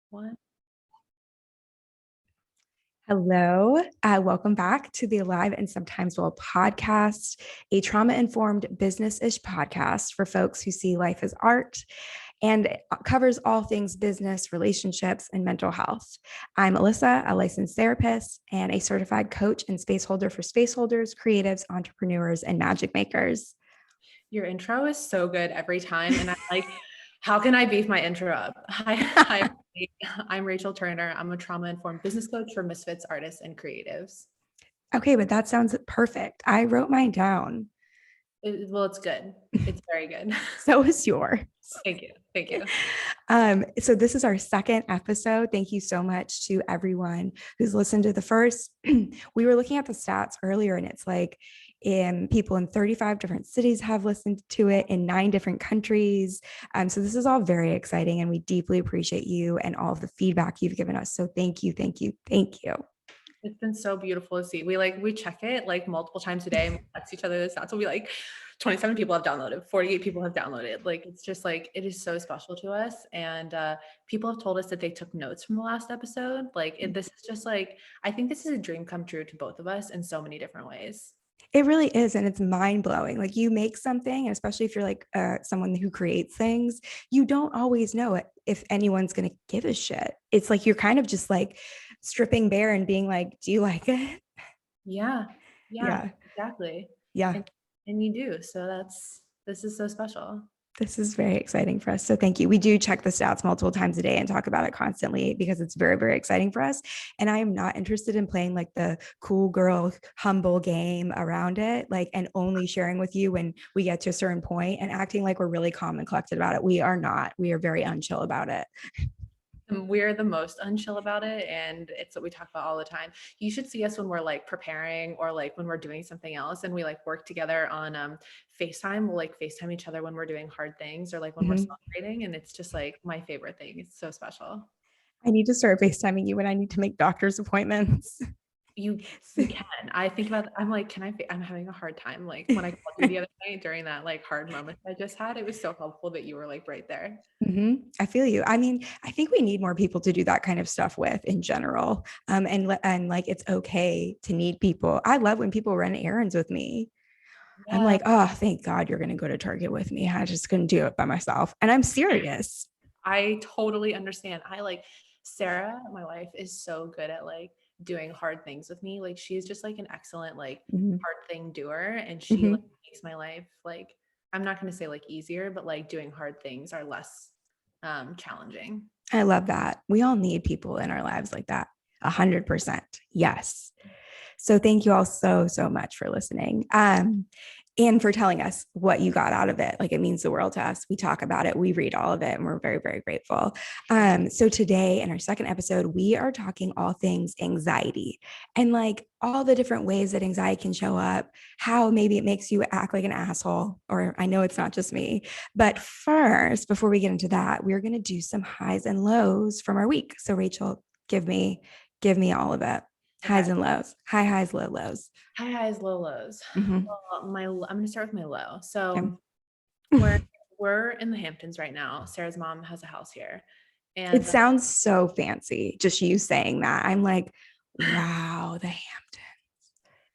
What? Hello, welcome back to the Alive and Sometimes Well podcast, a trauma-informed business-ish podcast for folks who see life as art and covers all things business, relationships, and mental health. I'm Alyssa, a licensed therapist and a certified coach and space holder for space holders, creatives, entrepreneurs, and magic makers. Your intro is so good every time. And I'm like, how can I beef my intro up? Hi, I'm Rachel Turner. I'm a trauma-informed business coach for misfits, artists, and creatives. Okay, but that sounds perfect. I wrote mine down. Well, it's good. It's very good. So is yours. Thank you. Thank you. So this is our second episode. Thank you so much to everyone who's listened to the first. We were looking at the stats earlier, and it's like people in 35 different cities have listened to it in 9 different countries. So this is all very exciting, and we deeply appreciate you and all of the feedback you've given us. So thank you, thank you, thank you. It's been so beautiful to see. We check it like multiple times a day and we text each other the stats. We'll be like, 27 people have downloaded, 48 people have downloaded. Like, it's just like, it is so special to us. And people have told us that they took notes from the last episode. This is just like, I think this is a dream come true to both of us in so many different ways. It really is. And it's mind blowing. Like you make something, and especially if you're like someone who creates things, you don't always know if anyone's going to give a shit. It's like you're kind of just like stripping bare and being like, do you like it? Yeah. Yeah. Exactly. Yeah. And you do. So this is so special. This is very exciting for us. So thank you. We do check the stats multiple times a day and talk about it constantly because it's very, very exciting for us. And I am not interested in playing like the cool girl, humble game around it, like, and only sharing with you when we get to a certain point and acting like we're really calm and collected about it. We are not. We are very unchill about it. We're the most unchill about it, and it's what we talk about all the time. You should see us when we're like preparing or like when we're doing something else and we like work together on FaceTime. We'll like FaceTime each other when we're doing hard things or like when we're celebrating, and it's just like my favorite thing. It's so special. I need to start FaceTiming you when I need to make doctor's appointments. You can. I think about, I'm like, I'm having a hard time. Like when I called you the other night during that like hard moment I just had, it was so helpful that you were like right there. I feel you. I mean, I think we need more people to do that kind of stuff with in general. And like it's okay to need people. I love when people run errands with me. I'm Yeah. like, oh, thank God you're going to go to Target with me. I just couldn't do it by myself. And I'm serious. I totally understand. I like Sarah, my wife, is so good at like doing hard things with me. Like she's just like an excellent like Mm-hmm. hard thing doer, and she like Mm-hmm. makes my life like, I'm not going to say like easier, but like doing hard things are less challenging. I love that. We all need people in our lives like that. 100%. Yes. So thank you all so, so much for listening. And for telling us what you got out of it. Like it means the world to us. We talk about it, we read all of it, and we're very, very grateful. So today in our second episode, we are talking all things anxiety and like all the different ways that anxiety can show up, how maybe it makes you act like an asshole, or I know it's not just me. But first, before we get into that, we're going to do some highs and lows from our week. So Rachel, give me all of it. Highs Okay. and lows, high highs, low lows. High highs, low lows. Mm-hmm. Well, I'm going to start with my low. Okay. So we're in the Hamptons right now. Sarah's mom has a house here, It and sounds so fancy. Just you saying that. I'm like, wow, the Hampton.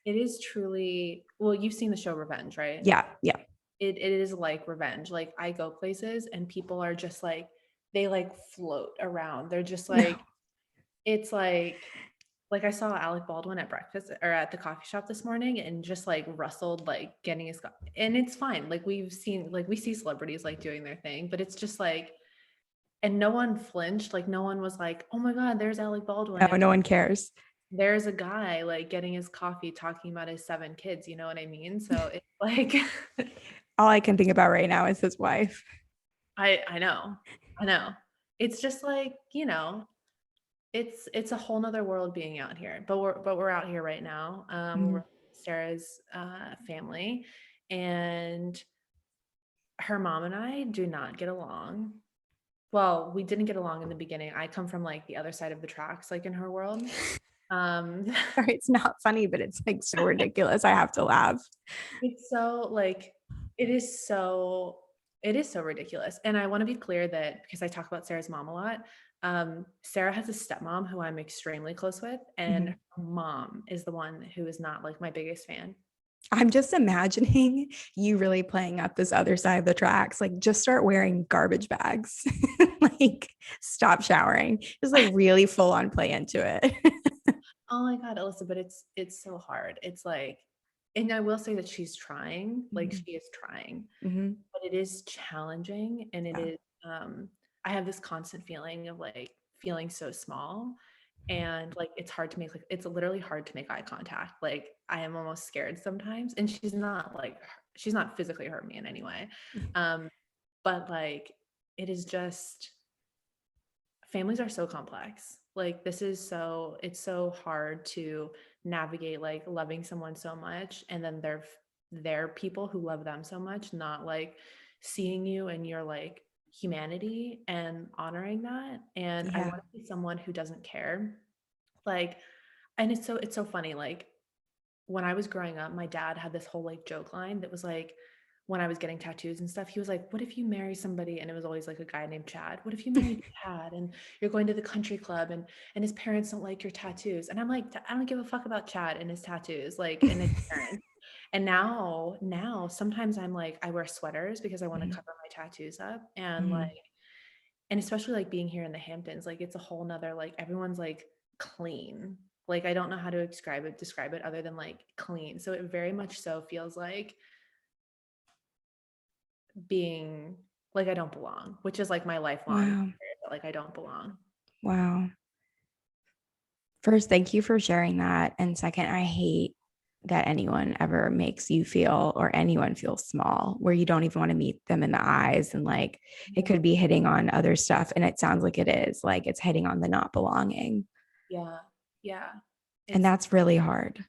it is truly, well, you've seen the show Revenge, right? Yeah, yeah. It is like revenge. Like I go places and people are just like, they like float around. They're just No. like, it's like I saw Alec Baldwin at breakfast or at the coffee shop this morning and just like rustled, like getting his, and it's fine. Like we see celebrities like doing their thing, but it's just like, and no one flinched. Like no one was like, oh my God, there's Alec Baldwin. No, It's no one cares. there's a guy like getting his coffee talking about his 7 kids. You know what I mean? So it's like, All I can think about right now is his wife. I know. I know. It's just like, it's a whole nother world being out here. But we're out here right now. Mm-hmm. We're Sarah's family, and her mom and I do not get along. Well, we didn't get along in the beginning. I come from like the other side of the tracks, like in her world. Um Sorry, it's not funny, but it's like so ridiculous. I have to laugh. it's so like it is so it is so ridiculous. And I want to be clear that because I talk about Sarah's mom a lot, Sarah has a stepmom who I'm extremely close with, and Mhm. her mom is the one who is not like my biggest fan. I'm just imagining you really playing up this other side of the tracks. Like, just start wearing garbage bags, like, stop showering, just like really full on play into it. Oh my God, Alyssa, but it's so hard. It's like, and I will say that she's trying, like Mhm. she is trying, Mhm. but it is challenging, and it Yeah. is I have this constant feeling of like feeling so small, and like it's hard to make, like it's literally hard to make eye contact. Like I am almost scared sometimes, and she's not like she's not physically hurt me in any way. Um but like it is just, families are so complex. Like this is so, it's so hard to navigate like loving someone so much, and then they're people who love them so much, not like seeing you and your like humanity and honoring that. And I Yeah. want to be someone who doesn't care. Like, and it's so funny. Like when I was growing up, my dad had this whole like joke line that was like, when I was getting tattoos and stuff, he was like, "What if you marry somebody?" And it was always like a guy named Chad. "What if you marry Chad and you're going to the country club and his parents don't like your tattoos?" And I'm like, I don't give a fuck about Chad and his tattoos, like, and his parents. And now sometimes I'm like, I wear sweaters because I want to Mhm. cover my tattoos up, and like, Mhm. and especially like being here in the Hamptons, like it's a whole nother, like everyone's like clean. Like I don't know how to describe it other than like clean. So it very much so feels like being like I don't belong, which is like my lifelong Wow. fear, that like I don't belong. Wow. First, thank you for sharing that. And second, I hate that anyone ever makes you feel or anyone feels small where you don't even want to meet them in the eyes. And like it Yeah. could be hitting on other stuff. And it sounds like it is like it's hitting on the not belonging. Yeah. Yeah. And It's that's really hard.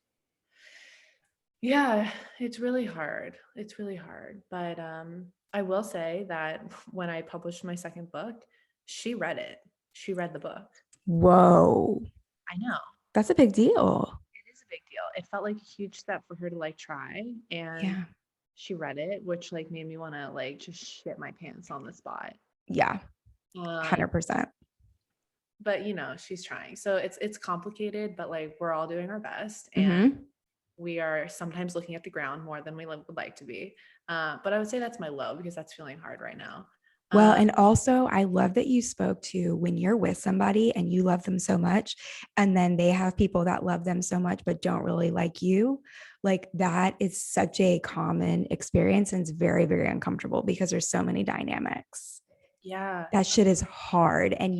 yeah, it's really hard. It's really hard. But I will say that when I published my second book, she read it. She read the book. Whoa. I know. That's a big deal. It is a big deal. It felt like a huge step for her to like try, and Yeah. she read it, which like made me want to like just shit my pants on the spot. Yeah. Um 100%. but you know, she's trying. So it's complicated, but like we're all doing our best, and Hmm. we are sometimes looking at the ground more than we would like to be. But I would say that's my low because that's feeling hard right now. Well, Um, and also, I love that you spoke to when you're with somebody and you love them so much, and then they have people that love them so much but don't really like you. Like that is such a common experience and it's very, very uncomfortable because there's so many dynamics. yeah, That shit is hard. And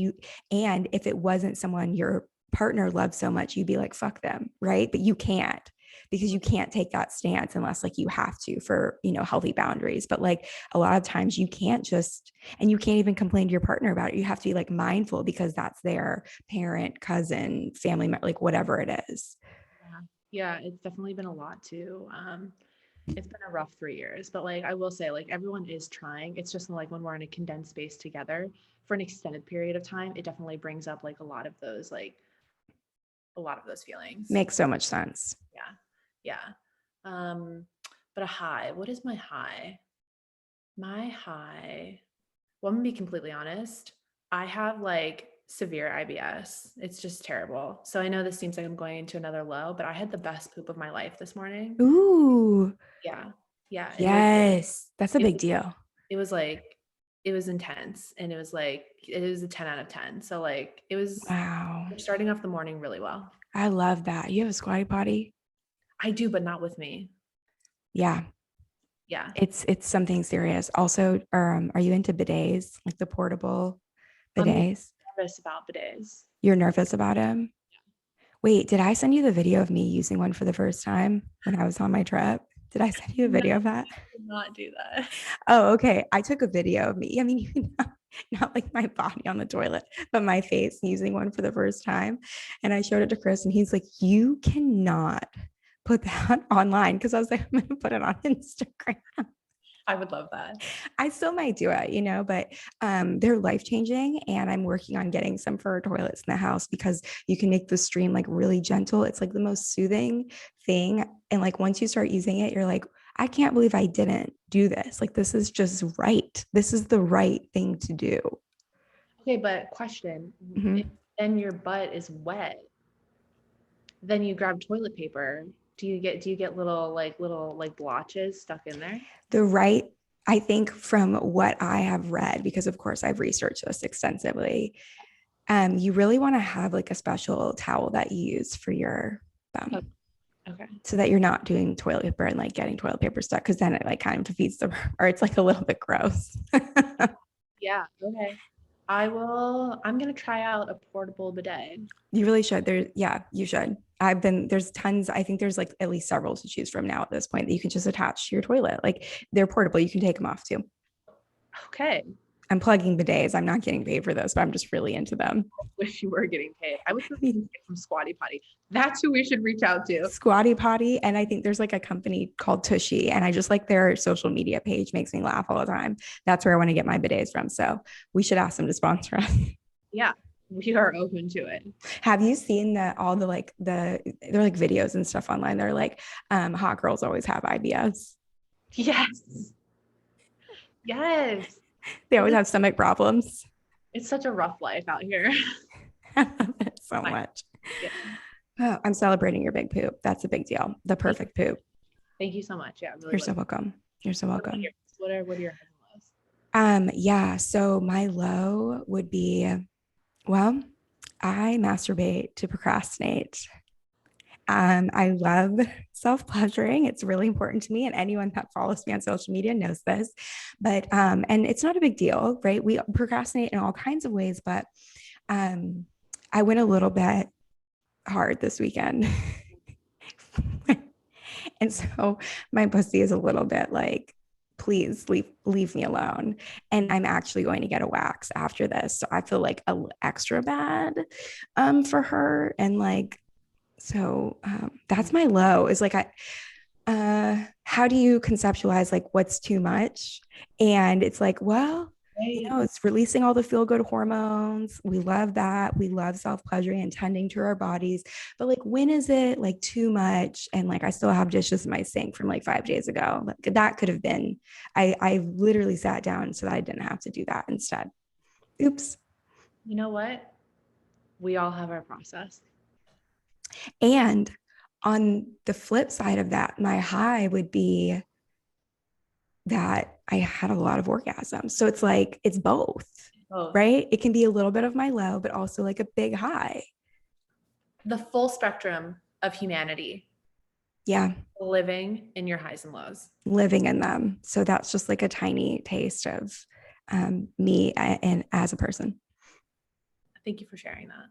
if it wasn't someone your partner loves so much, you'd be like, fuck them. Right. But you can't because you can't take that stance unless like you have to for, healthy boundaries. But like a lot of times you can't just, and you can't even complain to your partner about it. You have to be like mindful because that's their parent, cousin, family, like whatever it is. yeah, yeah. It's definitely been a lot too. It's been a rough 3 years, but like I will say, like everyone is trying. It's just like when we're in a condensed space together for an extended period of time, it definitely brings up like a lot of those feelings. Makes so much sense. Yeah. Yeah. Um, but a high, what is my high? My high, well, I'm gonna be completely honest. I have like severe IBS. It's just terrible. So I know this seems like I'm going into another low, but I had the best poop of my life this morning. Ooh, Yeah. Yeah. yes. That's a It big was, deal. it was like, it was intense, and it was like, it was a 10 out of 10. So like Wow. we're starting off the morning really well. I love that. You have a squatty potty? I do, but not with me. Yeah. Yeah. It's something serious. Also, are you into bidets, like the portable I'm bidets? nervous about bidets. You're nervous about them? Wait, did I send you the video of me using one for the first time when I was on my trip? Did I send you a No, video of that? did not do that. Oh, okay. I took a video of me. I mean, not like my body on the toilet, but my face using one for the first time. And I showed it to Chris, and he's like, "You cannot put that online." Because I was like, "I'm going to put it on Instagram." I would love that. I still might do it, but they're life changing. And I'm working on getting some for our toilets in the house because you can make the stream like really gentle. It's like the most soothing thing. And like once you start using it, you're like, I can't believe I didn't do this. Like, this is just right. This is the right thing to do. Okay, but question, if Mhm. then your butt is wet, then you grab toilet paper. Do you get little blotches stuck in there? The right, I think from what I have read, because of course I've researched this extensively, you really want to have like a special towel that you use for your Oh, bum okay. so that you're not doing toilet paper and like getting toilet paper stuck because then it like kind of defeats the, or it's like a little bit gross. Yeah, okay. I'm gonna try out a portable bidet. You really should. There, yeah, you should. There's tons. I think there's like at least several to choose from now at this point that you can just attach to your toilet. Like they're portable. You can take them off too. Okay. I'm plugging bidets. I'm not getting paid for this, but I'm just really into them. Wish you were getting paid. I would really get from Squatty Potty. That's who we should reach out to. Squatty Potty. And I think there's like a company called Tushy. And I just like their social media page makes me laugh all the time. That's where I want to get my bidets from. So we should ask them to sponsor us. Yeah, we are open to it. Have you seen all the like they're like videos and stuff online? They're like hot girls always have IBS. Yes. Yes. They always have stomach problems. It's such a rough life out here. I love it so much. Yeah. Oh, I'm celebrating your big poop. That's a big deal. The perfect poop. Thank you so much. Yeah, really. You're so welcome. You're so welcome. What are your highs and Yeah. So my low would be, well, I masturbate to procrastinate. I love self-pleasuring. It's really important to me. And anyone that follows me on social media knows this. But and it's not a big deal, right? We procrastinate in all kinds of ways, but I went a little bit hard this weekend. And so my pussy is a little bit like, please leave me alone. And I'm actually going to get a wax after this. So I feel like extra bad for her. And like, so that's my low is like, how do you conceptualize like what's too much? And it's like, well, lows? it's releasing all the feel good hormones. We love that. We love self pleasuring and tending to our bodies. But like, when is it like too much? And like, I still have dishes in my sink from like 5 days ago. Like, that could have been, I literally sat down so that I didn't have to do that instead. Oops. You know what? We all have our process. And on the flip side of that, my high would be that I had a lot of orgasms. So it's like, it's both, right? It can be a little bit of my low, but also like a big high. The full spectrum of humanity. Yeah. Living in your highs and lows. Living in them. So that's just like a tiny taste of me and as a person. Thank you for sharing that.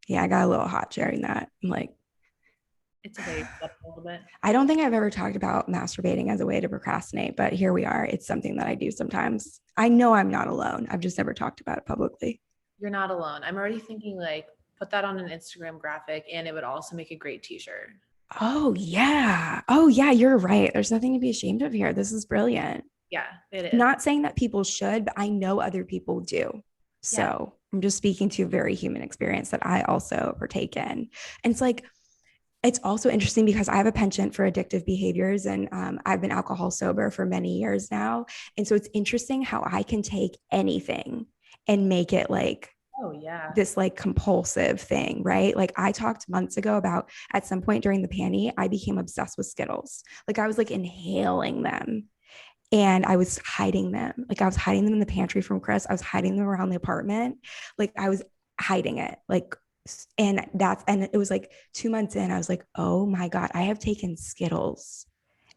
Yeah, I got a little hot sharing that. I'm like, it's okay a little bit. I don't think I've ever talked about masturbating as a way to procrastinate, but here we are. It's something that I do sometimes. I know I'm not alone. I've just never talked about it publicly. You're not alone. I'm already thinking like put that on an Instagram graphic and it would also make a great t-shirt. Oh yeah. Oh yeah, you're right. There's nothing to be ashamed of here. This is brilliant. Yeah, it is. Not saying that people should, but I know other people do. So yeah. I'm just speaking to a very human experience that I also partake in. And it's like, it's also interesting because I have a penchant for addictive behaviors and I've been alcohol sober for many years now. And so it's interesting how I can take anything and make it like, oh yeah, this like compulsive thing, right? Like I talked months ago about at some point during the panty, I became obsessed with Skittles. Like I was like inhaling them and I was hiding them. Like I was hiding them in the pantry from Chris. I was hiding them around the apartment. Like I was hiding it. Like, and it was like 2 months in, I was like, oh my God, I have taken Skittles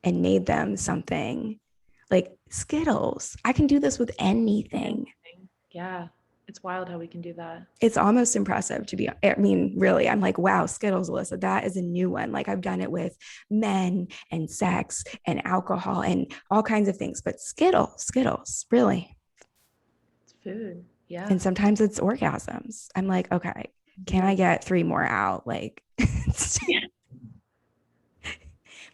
and made them something like Skittles. I can do this with anything. Yeah. It's wild how we can do that. It's almost impressive to be, I mean, really, I'm like, wow, Skittles, Alyssa, that is a new one. Like I've done it with men and sex and alcohol and all kinds of things, but Skittles, really. It's food. Yeah. And sometimes it's orgasms. I'm like, okay, can I get 3 more out? Like,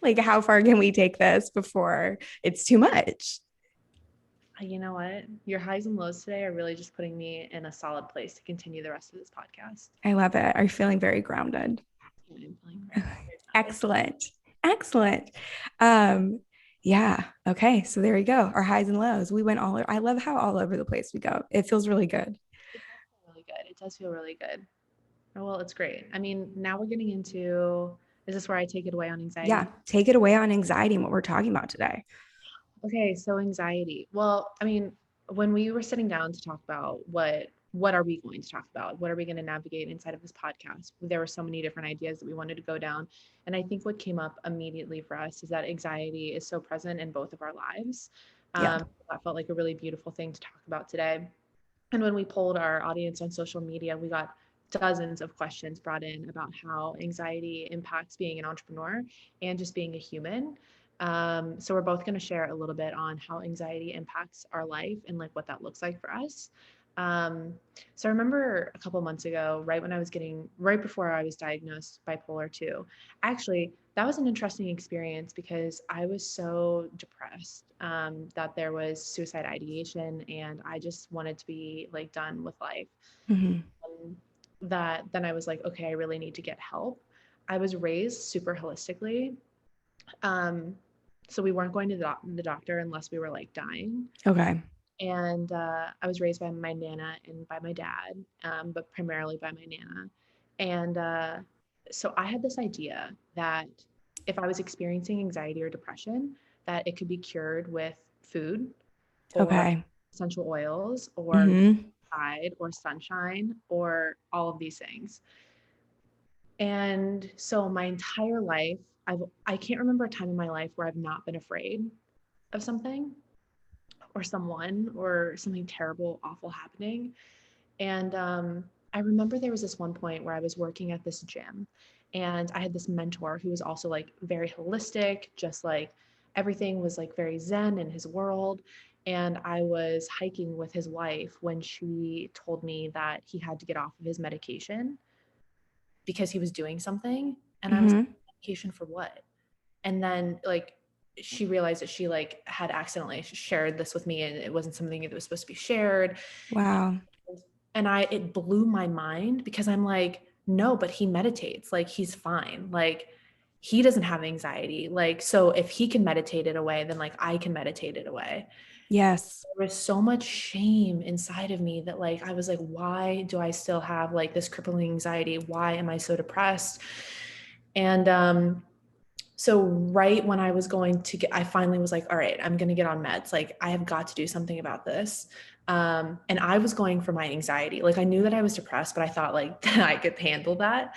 like how far can we take this before it's too much? You know what? Your highs and lows today are really just putting me in a solid place to continue the rest of this podcast. I love it. Are you feeling very grounded? I'm feeling very grounded. Excellent. Excellent. Yeah. Okay. So there we go. Our highs and lows. We went I love how all over the place we go. It feels really good. really good. It does feel really good. Oh, well, it's great. I mean, now we're getting into, is this where I take it away on Yeah. anxiety? Take it away on anxiety and what we're talking about today. Okay, so anxiety. Well, I mean, when we were sitting down to talk about what are we going to talk about? What are we going to navigate inside of this podcast? There were so many different ideas that we wanted to go down. And I think what came up immediately for us is that anxiety is so present in both of our lives. Yeah. That felt like a really beautiful thing to talk about today. And when we polled our audience on social media, we got dozens of questions brought in about how anxiety impacts being an entrepreneur and just being a human. So we're both going to share a little bit on how anxiety impacts our life and like what that looks like for us. Um, so I remember a couple months ago, right before I was diagnosed bipolar 2, actually, that was an interesting experience because I was so depressed that there was suicide ideation and I just wanted to be like done with life. Mm-hmm. That then I was like, okay, I really need to get help. I was raised super holistically. Um, so we weren't going to the doctor unless we were like dying. Okay. And I was raised by my nana and by my dad, but primarily by my nana. And so I had this idea that if I was experiencing anxiety or depression, that it could be cured with food or Okay. essential oils or Mm-hmm. tide or sunshine or all of these things. And so my entire life, I can't remember a time in my life where I've not been afraid of something or someone or something terrible, awful happening. And I remember there was this one point where I was working at this gym and I had this mentor who was also like very holistic, just like everything was like very zen in his world. And I was hiking with his wife when she told me that he had to get off of his medication because he was doing something. And I was like, Mm-hmm. medication for what? And then like she realized that she like had accidentally shared this with me and it wasn't something that was supposed to be shared. Wow. And it blew my mind because I'm like, no, but he meditates, like he's fine, like he doesn't have anxiety, like so if he can meditate it away, then like I can meditate it away. Yes. There was so much shame inside of me that like I was like, why do I still have like this crippling anxiety? Why am I so depressed? And so right when I was going to I finally was like, all right, I'm going to get on meds. Like I have got to do something about this. And I was going for my anxiety. Like I knew that I was depressed, but I thought like that I could handle that.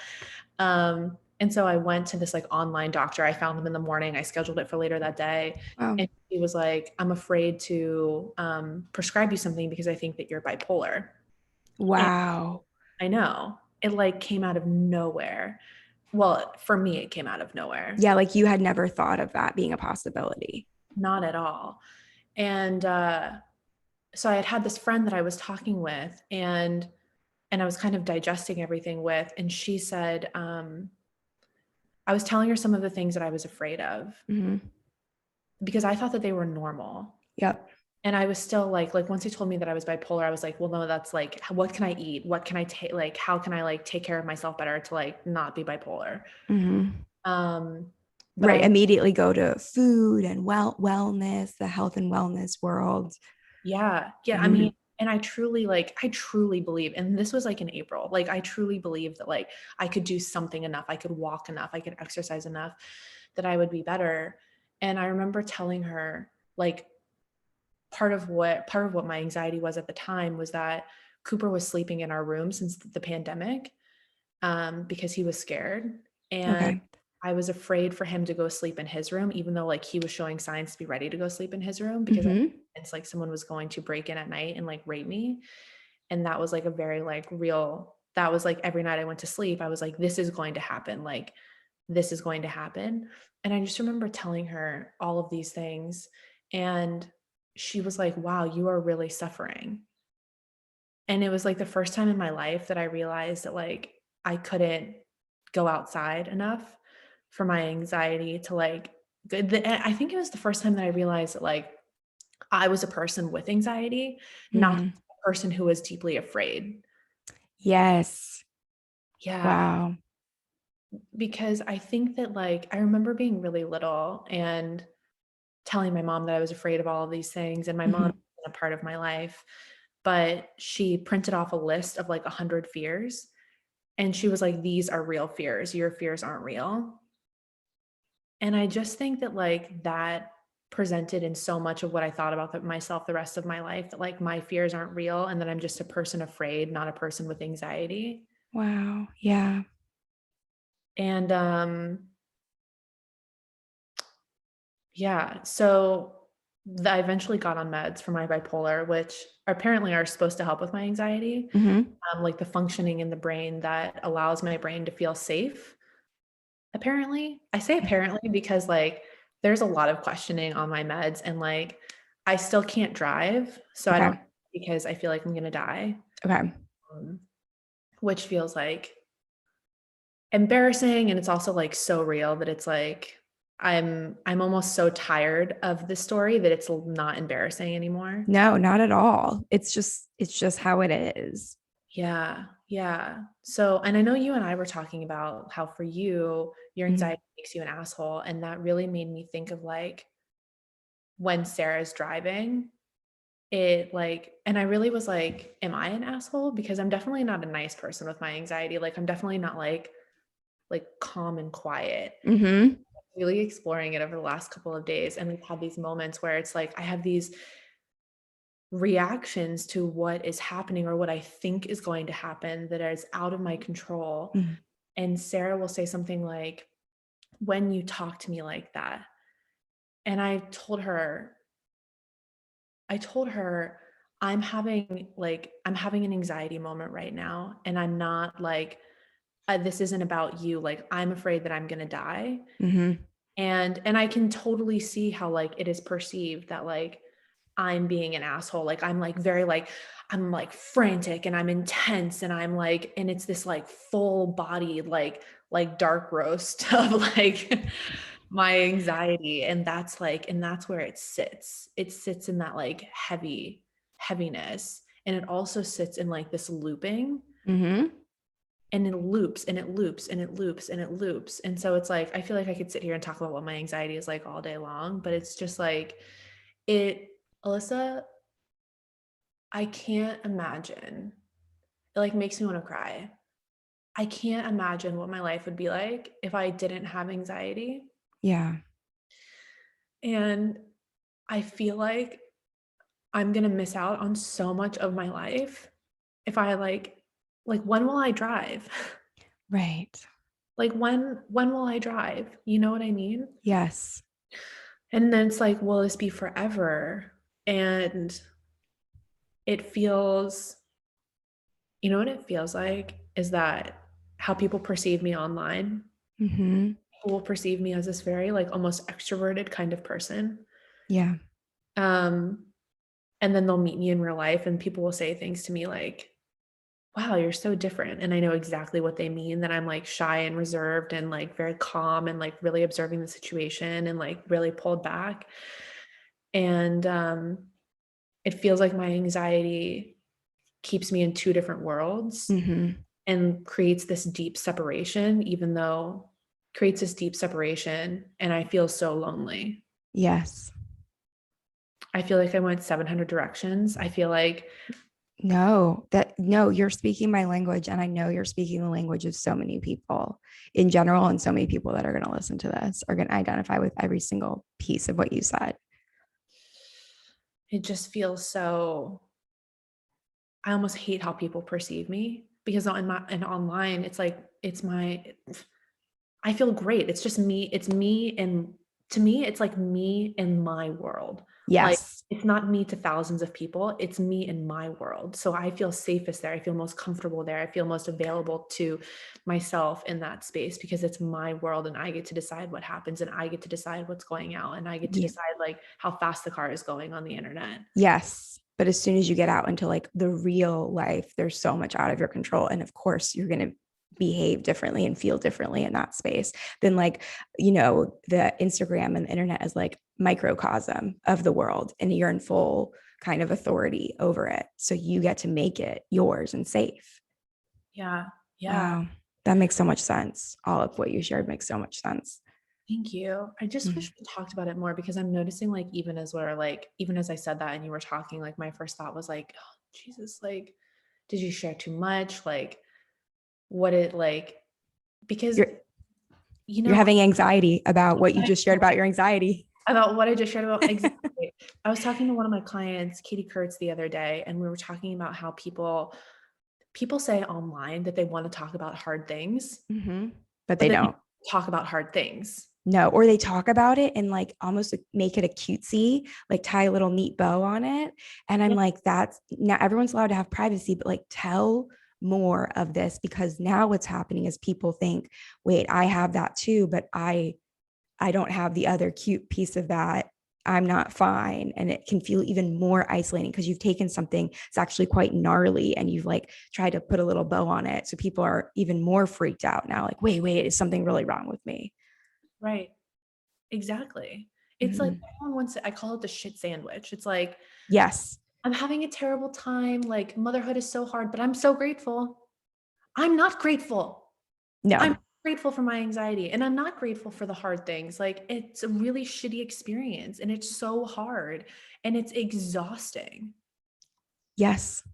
And so I went to this like online doctor. I found him in the morning. I scheduled it for later that day. Wow. And he was like, I'm afraid to prescribe you something because I think that you're bipolar. And Wow. I know it like came out of nowhere. Well, for me, it came out of nowhere. Yeah. Like you had never thought of that being a possibility. Not at all. And so I had this friend that I was talking with and I was kind of digesting everything with, and she said, I was telling her some of the things that I was afraid of Mm-hmm. because I thought that they were normal. Yep. And I was still like once he told me that I was bipolar, I was like, well, no, that's like, what can I eat? What can I take? Like, how can I like take care of myself better to like not be bipolar? Mm-hmm. Um, but Right. I, Immediately go to food and wellness, the health and wellness world. yeah, yeah. I Mm-hmm. mean, and I truly believe, and this was like in April, like I truly believe that like I could do something enough, I could walk enough, I could exercise enough that I would be better. And I remember telling her like part of what my anxiety was at the time was that Cooper was sleeping in our room since the pandemic because he was scared. And Okay. I was afraid for him to go sleep in his room, even though like he was showing signs to be ready to go sleep in his room because Mm-hmm. it's like someone was going to break in at night and like rape me. And that was like a very like real, that was like every night I went to sleep, I was like, this is going to happen. Like, this is going to happen. And I just remember telling her all of these things. And she was like, wow, you are really suffering. And it was like the first time in my life that I realized that like I couldn't go outside enough for my anxiety to like I think it was the first time that I realized that like I was a person with anxiety, not Mm-hmm. a person who was deeply afraid. Yes. Yeah, Wow. because I think that like I remember being really little and telling my mom that I was afraid of all of these things and my mom Mm-hmm. wasn't a part of my life. but she printed off a list of like 100 fears. And she was like, these are real fears. Your fears aren't real. And I just think that like that presented in so much of what I thought about myself the rest of my life, that like my fears aren't real and that I'm just a person afraid, not a person with anxiety. Wow. Yeah. And yeah, so I eventually got on meds for my bipolar, which apparently are supposed to help with my anxiety, Mm-hmm. like the functioning in the brain that allows my brain to feel safe. Apparently, I say apparently because like there's a lot of questioning on my meds, and like I still can't drive, so I Okay. don't, because I feel like I'm gonna die, Okay. um, which feels like embarrassing, and it's also like so real that it's like I'm almost so tired of the story that it's not embarrassing anymore. No, not at all. It's just how it is. Yeah, yeah. So, and I know you and I were talking about how for you, your Mhm. anxiety makes you an asshole, and that really made me think of like when Sarah's driving, it like, and I really was like, am I an asshole? Because I'm definitely not a nice person with my anxiety. Like I'm definitely not like calm and quiet. Mhm. Really exploring it over the last couple of days, and we've had these moments where it's like I have these reactions to what is happening or what I think is going to happen that is out of my control. Mhm. And Sarah will say something like, when you talk to me like that. And I told her, I'm having an anxiety moment right now. And I'm not like, this isn't about you. Like, I'm afraid that I'm going to die. Mhm. And I can totally see how like it is perceived that like I'm being an asshole. Like I'm like very like I'm like frantic and I'm intense and I'm like, and it's this like full body like dark roast of like my anxiety. And that's like, and that's where it sits. It sits in that like heaviness. And it also sits in like this looping, Mhm. and it loops and it loops and it loops and it loops. And so it's like I feel like I could sit here and talk about what my anxiety is like all day long, but it's just like it, Alyssa, I can't imagine. It like makes me want to cry. I can't imagine what my life would be like if I didn't have anxiety. Yeah. And I feel like I'm going to miss out on so much of my life if I like when will I drive? Right. Like when will I drive? You know what I mean? Yes. And then it's like, will this be forever? And it feels, you know what it feels like is that how people perceive me online. Mhm. People will perceive me as this very like almost extroverted kind of person. Yeah. Um, and then they'll meet me in real life and people will say things to me like, wow, you're so different. And I know exactly what they mean, that I'm like shy and reserved and like very calm and like really observing the situation and like really pulled back. And it feels like my anxiety keeps me in two different worlds Mhm. and creates this deep separation, even though creates this deep separation. And I feel so lonely. Yes. I feel like I went 700 directions. I feel like, No, you're speaking my language, and I know you're speaking the language of so many people in general, and so many people that are going to listen to this are going to identify with every single piece of what you said. it just feels so, I almost hate how people perceive me because on my and online, it's like, it's my, I feel great. It's just me. It's me. And to me, it's like me in my world. Like Yes. it's not me to thousands of people. It's me in my world. So I feel safest there. I feel most comfortable there. I feel most available to myself in that space because it's my world and I get to decide what happens and I get to decide what's going out and I get to Yeah. decide like how fast the car is going on the internet. Yes. But as soon as you get out into like the real life, there's so much out of your control. And of course, you're going to behave differently and feel differently in that space than like, the Instagram and the internet is like microcosm of the world, and you're in full kind of authority over it. So you get to make it yours and safe. Yeah. Yeah. Wow. That makes so much sense. All of what you shared makes so much sense. Thank you. I just Mhm. wish we talked about it more because I'm noticing like even as I said that and you were talking, like my first thought was like, oh, Jesus, like, did you share too much? Like, what it like, because, You're you you're know, having anxiety about what you just shared about your anxiety. about what I just shared about. Exactly. I was talking to one of my clients, Katie Kurtz, the other day, and we were talking about how people say online that they want to talk about hard things, Mm-hmm. But but they then they don't. talk about hard things. No, or they talk about it and like almost like make it a cutesy, like tie a little neat bow on it. And I'm Yeah. like, that's now everyone's allowed to have privacy, but like tell more of this, because now what's happening is people think, wait, I have that too, but I don't have the other cute piece of that. I'm not fine. And it can feel even more isolating because you've taken something that's actually quite gnarly and you've like tried to put a little bow on it. So people are even more freaked out now. Like, wait, is something really wrong with me? Right. Exactly. It's like Mhm. everyone wants to, I call it the shit sandwich. It's like, Yes. I'm having a terrible time. Like, motherhood is so hard, but I'm so grateful. I'm not grateful. I'm No. grateful for my anxiety and I'm not grateful for the hard things. Like, it's a really shitty experience and it's so hard and it's exhausting. Yes.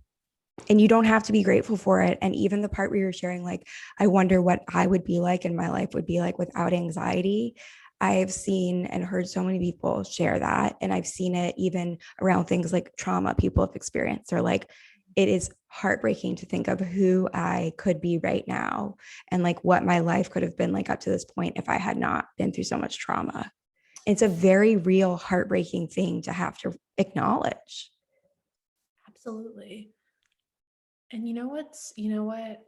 And you don't have to be grateful for it. And even the part where you're sharing, like, I wonder what I would be like and my life would be like without anxiety. I've seen and heard so many people share that. And I've seen it even around things like trauma people have experienced. They're like, it is heartbreaking to think of who I could be right now and like what my life could have been like up to this point if I had not been through so much trauma. It's a very real, heartbreaking thing to have to acknowledge. Absolutely. And you know what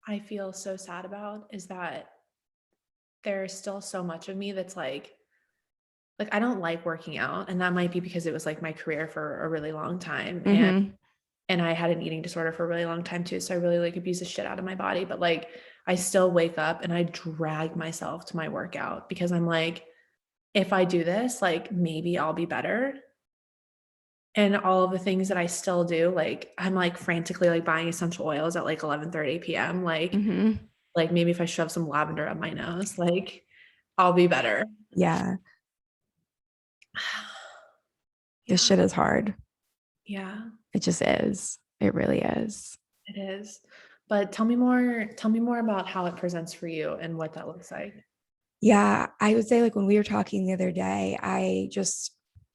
I feel so sad about is that there's still so much of me that's like I don't like working out, and that might be because it was like my career for a really long time, Mm-hmm. and I had an eating disorder for a really long time too, so I really like abuse the shit out of my body, but like I still wake up and I drag myself to my workout because I'm like, if I do this, like maybe I'll be better. And all of the things that I still do, like I'm like frantically like buying essential oils at like 11:30 p.m. Mm-hmm. Like maybe if I shove some lavender up my nose, like I'll be better. Yeah. This Yeah. shit is hard. Yeah. It just is. It really is. It is. But tell me more about how it presents for you and what that looks like. Yeah. I would say, like, when we were talking the other day, I just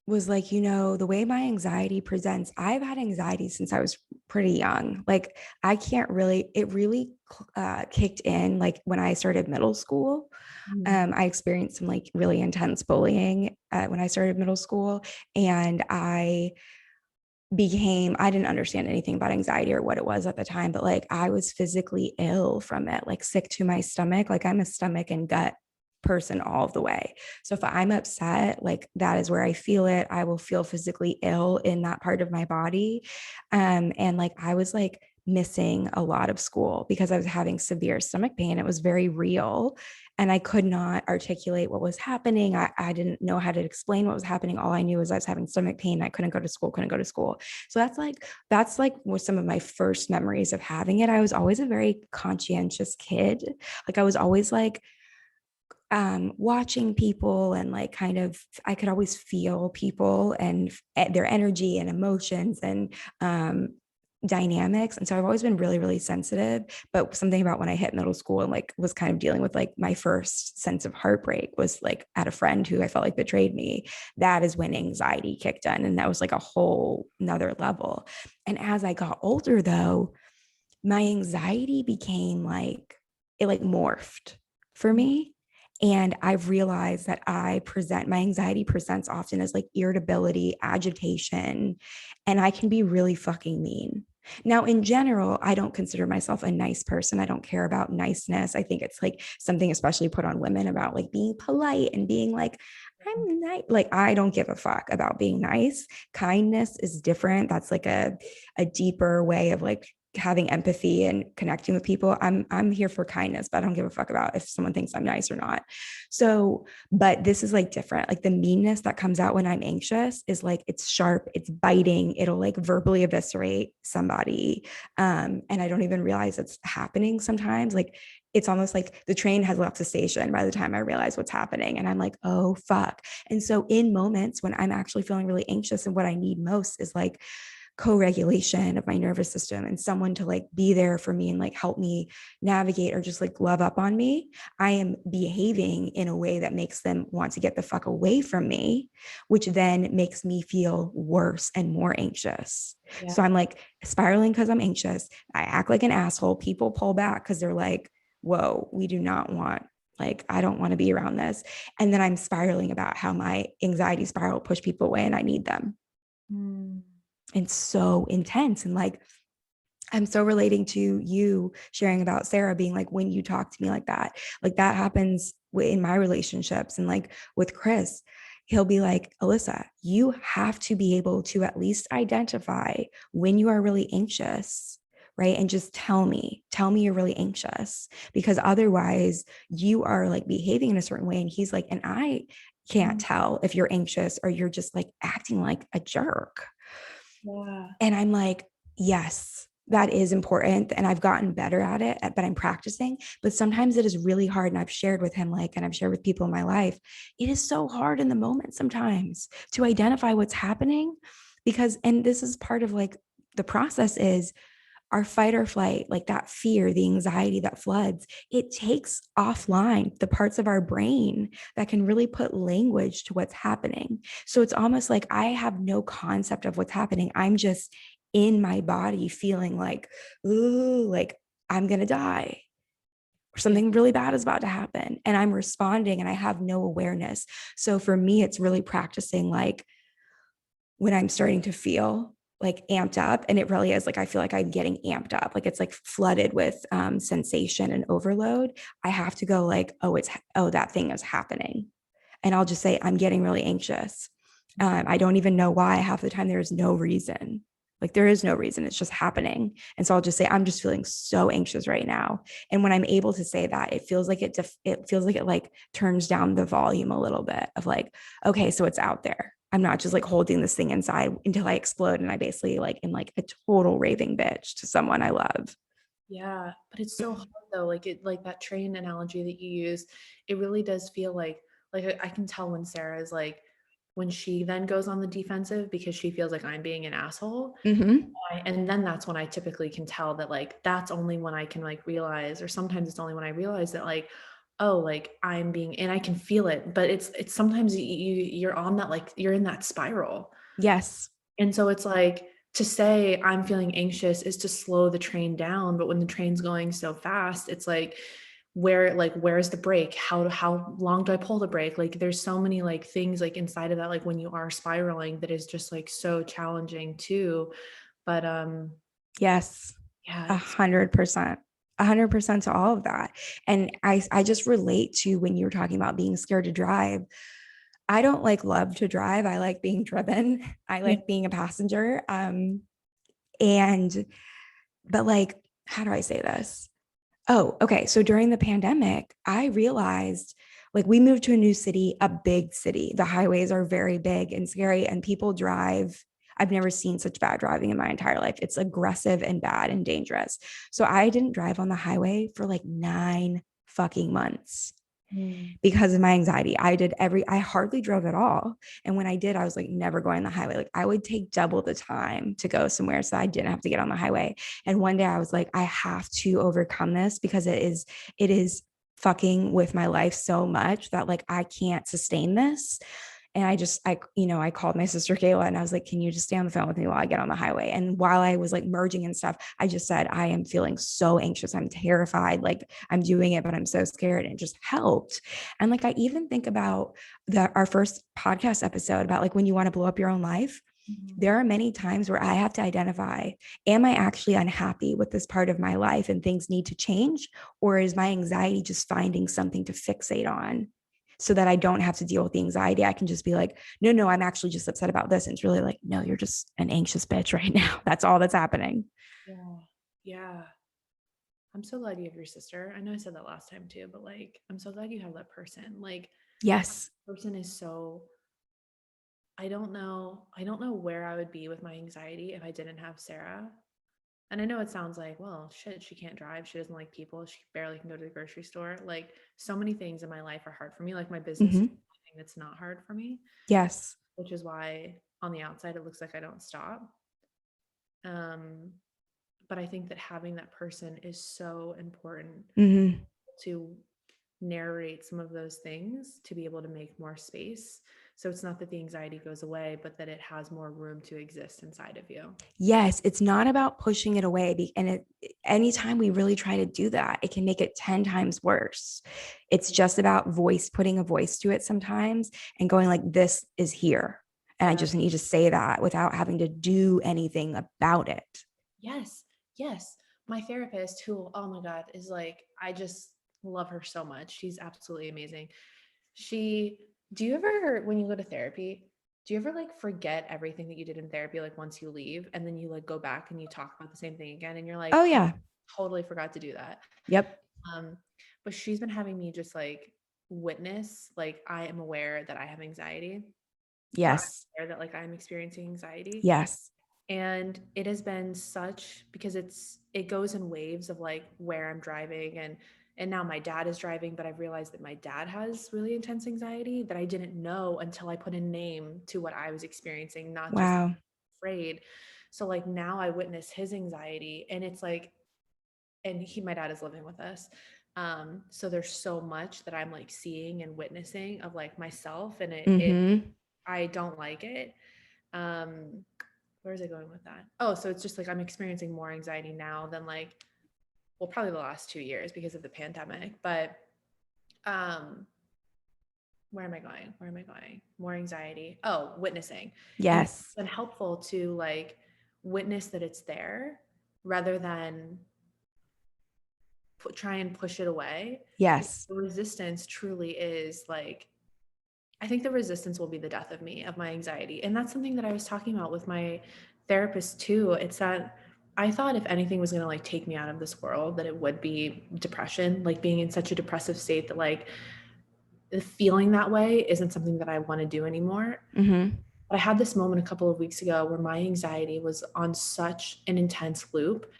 was like, the way my anxiety presents, I've had anxiety since I was pretty young. Like, I can't really, it really kicked in like when I started middle school. Mhm. I experienced some like really intense bullying when I started middle school. And I didn't understand anything about anxiety or what it was at the time, but like I was physically ill from it, like sick to my stomach. Like I'm a stomach and gut person all of the way. So if I'm upset, like that is where I feel it. I will feel physically ill in that part of my body. And like I was like missing a lot of school because I was having severe stomach pain. It was very real. And I could not articulate what was happening. I didn't know how to explain what was happening. All I knew was I was having stomach pain. I couldn't go to school, couldn't go to school. So that's like what some of my first memories of having it. I was always a very conscientious kid. Like I was always like watching people and like kind of I could always feel people and their energy and emotions and dynamics. And so I've always been really, really sensitive. But something about when I hit middle school and like was kind of dealing with like my first sense of heartbreak was like at a friend who I felt like betrayed me. That is when anxiety kicked in. And that was like a whole nother level. And as I got older though, my anxiety became like it like morphed for me. And I've realized that my anxiety presents often as like irritability, agitation, and I can be really fucking mean. Now, in general, I don't consider myself a nice person. I don't care about niceness. I think it's like something especially put on women about like being polite and being like, I'm nice. Like, I don't give a fuck about being nice. Kindness is different. That's like a deeper way of like having empathy and connecting with people. I'm here for kindness, but I don't give a fuck about if someone thinks I'm nice or not. So, but this is like different. Like the meanness that comes out when I'm anxious is like it's sharp, it's biting, it'll like verbally eviscerate somebody. And I don't even realize it's happening sometimes. Like it's almost like the train has left the station by the time I realize what's happening. And I'm like, oh fuck. And so in moments when I'm actually feeling really anxious and what I need most is like co-regulation of my nervous system and someone to like be there for me and like help me navigate or just like love up on me, I am behaving in a way that makes them want to get the fuck away from me, which then makes me feel worse and more anxious. Yeah. So I'm like spiraling because I'm anxious. I act like an asshole. People pull back because they're like, whoa, we do not want, like, I don't want to be around this. And then I'm spiraling about how my anxiety spiral push people away and I need them. Mm. And so intense. And like, I'm so relating to you sharing about Sarah being like, when you talk to me like that happens in my relationships. And like with Chris, he'll be like, Alyssa, you have to be able to at least identify when you are really anxious, right? And just tell me you're really anxious, because otherwise you are like behaving in a certain way. And he's like, and I can't tell if you're anxious or you're just like acting like a jerk. Yeah. And I'm like, yes, that is important. And I've gotten better at it, but I'm practicing. But sometimes it is really hard. And I've shared with him, like, and I've shared with people in my life, it is so hard in the moment sometimes to identify what's happening because, and this is part of like the process is our fight or flight, like that fear, the anxiety that floods, it takes offline the parts of our brain that can really put language to what's happening. So it's almost like I have no concept of what's happening. I'm just in my body feeling like, ooh, like I'm going to die or something really bad is about to happen. And I'm responding and I have no awareness. So for me, it's really practicing like when I'm starting to feel like amped up, and it really is like I feel like I'm getting amped up, like it's like flooded with sensation and overload. I have to go like, oh, that thing is happening, and I'll just say I'm getting really anxious. I don't even know why. Half the time there is no reason. Like there is no reason. It's just happening. And so I'll just say I'm just feeling so anxious right now. And when I'm able to say that, it feels like it feels like it like turns down the volume a little bit of like, okay, so it's out there. I'm not just like holding this thing inside until I explode and I basically like am like a total raving bitch to someone I love. Yeah, but it's so hard though. Like it, like that train analogy that you use, it really does feel like I can tell when Sarah is like, when she then goes on the defensive because she feels like I'm being an asshole. Mm-hmm. And then that's when I typically can tell that like that's only when I can like realize, or sometimes it's only when I realize that like, oh, like I'm being, and I can feel it, but it's sometimes you're on that, like you're in that spiral. Yes. And so it's like to say I'm feeling anxious is to slow the train down, but when the train's going so fast, it's like where's the brake? How long do I pull the brake? Like there's so many like things like inside of that, like when you are spiraling, that is just like so challenging too. But Yes. yeah, it's 100%. 100% to all of that. And I just relate to when you were talking about being scared to drive. I don't like love to drive. I like being driven. I yeah. like being a passenger. And but like, how do I say this? Oh, okay. So during the pandemic, I realized like we moved to a new city, a big city. The highways are very big and scary, and people drive. I've never seen such bad driving in my entire life. It's aggressive and bad and dangerous. So I didn't drive on the highway for like 9 fucking months Mm. because of my anxiety. I hardly drove at all. And when I did, I was like never going on the highway. Like I would take double the time to go somewhere so I didn't have to get on the highway. And one day I was like, I have to overcome this because it is fucking with my life so much that like I can't sustain this. And I called my sister Kayla and I was like, can you just stay on the phone with me while I get on the highway? And while I was like merging and stuff, I just said, I am feeling so anxious. I'm terrified. Like I'm doing it, but I'm so scared. And it just helped. And like, I even think about our first podcast episode about like when you want to blow up your own life. Mhm. There are many times where I have to identify, am I actually unhappy with this part of my life and things need to change? Or is my anxiety just finding something to fixate on so that I don't have to deal with the anxiety? I can just be like, no, I'm actually just upset about this. And it's really like, no, you're just an anxious bitch right now. That's all that's happening. Yeah. Yeah. I'm so glad you have your sister. I know I said that last time too, but like I'm so glad you have that person. Like Yes. person is so, I don't know where I would be with my anxiety if I didn't have Sarah. And I know it sounds like, well, shit, she can't drive. She doesn't like people. She barely can go to the grocery store. Like so many things in my life are hard for me. Like my business is Mm-hmm. the only thing that's not hard for me, Yes. which is why on the outside it looks like I don't stop. But I think that having that person is so important Mm-hmm. to narrate some of those things, to be able to make more space. So it's not that the anxiety goes away, but that it has more room to exist inside of you. Yes, it's not about pushing it away. And anytime we really try to do that, it can make it 10 times worse. It's just about putting a voice to it sometimes and going like, this is here. And I Yeah. just need to say that without having to do anything about it. Yes. Yes. My therapist, who, oh my God, is like, I just love her so much. She's absolutely amazing. She, do you ever, when you go to therapy, do you ever like forget everything that you did in therapy, like once you leave, and then you like go back and you talk about the same thing again, and you're like, Oh, oh, yeah. totally forgot to do that. Yep. Um, but she's been having me just like witness, like I am aware that I have anxiety, or I'm Yes. aware that like I'm experiencing anxiety. Yes. And it has been such, because it goes in waves of like where I'm driving, and now my dad is driving, but I've realized that my dad has really intense anxiety that I didn't know until I put a name to what I was experiencing, not just Wow. afraid. So like now I witness his anxiety, and it's like, and my dad is living with us. So there's so much that I'm like seeing and witnessing of like myself, and Mm-hmm. I don't like it. Um, where is it going with that? Oh, so it's just like I'm experiencing more anxiety now than like, well, probably the last 2 years because of the pandemic. But um, where am I going? Where am I going? More anxiety. Oh, witnessing. And it's Yes. been helpful to like witness that it's there rather than try and push it away. Because Yes. the resistance truly is like, I think the resistance will be the death of me, of my anxiety. And that's something that I was talking about with my therapist too. It's that I thought if anything was going to like take me out of this world, that it would be depression, like being in such a depressive state that like feeling that way isn't something that I want to do anymore. Mm-hmm. But I had this moment a couple of weeks ago where my anxiety was on such an intense loop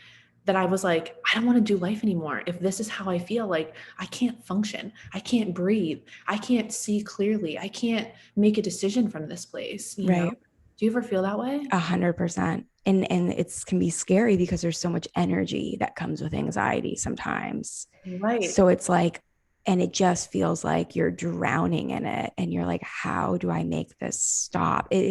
that I was like, I don't want to do life anymore. If this is how I feel, like I can't function. I can't breathe. I can't see clearly. I can't make a decision from this place, you know? Right. Do you ever feel that way? 100%. And it's can be scary because there's so much energy that comes with anxiety sometimes. Right. So it's like, and it just feels like you're drowning in it. And you're like, how do I make this stop? It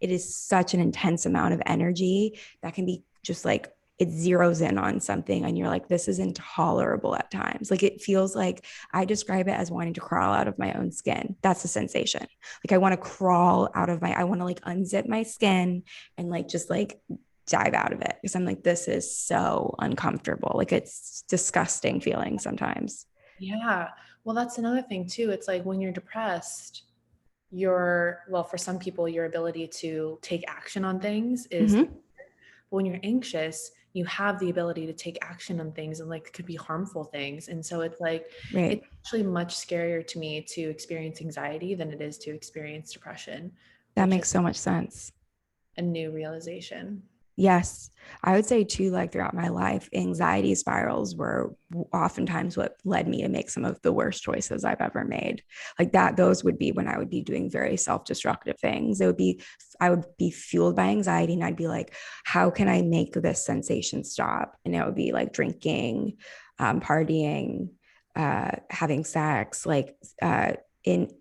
is such an intense amount of energy that can be just like it zeroes in on something and you're like, this is intolerable at times. Like it feels like I describe it as wanting to crawl out of my own skin. That's the sensation. Like I want to crawl out of I want to like unzip my skin and like just like dive out of it because I'm like, this is so uncomfortable. Like it's disgusting feeling sometimes. Yeah. Well, that's another thing too. It's like when you're depressed, well, for some people, your ability to take action on things is, Mm-hmm. when you're anxious, you have the ability to take action on things, and like it could be harmful things. And so it's like, Right. it's actually much scarier to me to experience anxiety than it is to experience depression, That which is makes so much sense. a new realization. Yes. I would say too, like throughout my life, anxiety spirals were oftentimes what led me to make some of the worst choices I've ever made. Like that, those would be when I would be doing very self-destructive things. I would be fueled by anxiety and I'd be like, how can I make this sensation stop? And it would be like drinking, partying, having sex, like,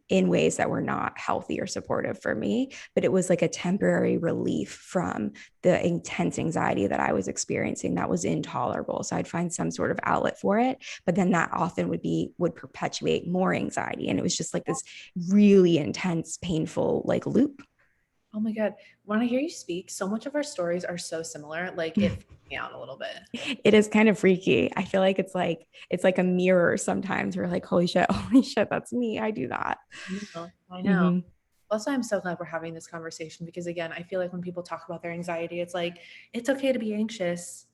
in ways that were not healthy or supportive for me, but it was like a temporary relief from the intense anxiety that I was experiencing that was intolerable. So I'd find some sort of outlet for it, but then that often would perpetuate more anxiety. And it was just like this really intense, painful like loop. Oh my God. When I hear you speak, so much of our stories are so similar. Like it freaks me out a little bit. It is kind of freaky. I feel like it's like a mirror sometimes. We're like, holy shit, that's me. I do that. No, I know. Mm-hmm. That's why I'm so glad we're having this conversation, because again, I feel like when people talk about their anxiety, it's like, it's okay to be anxious.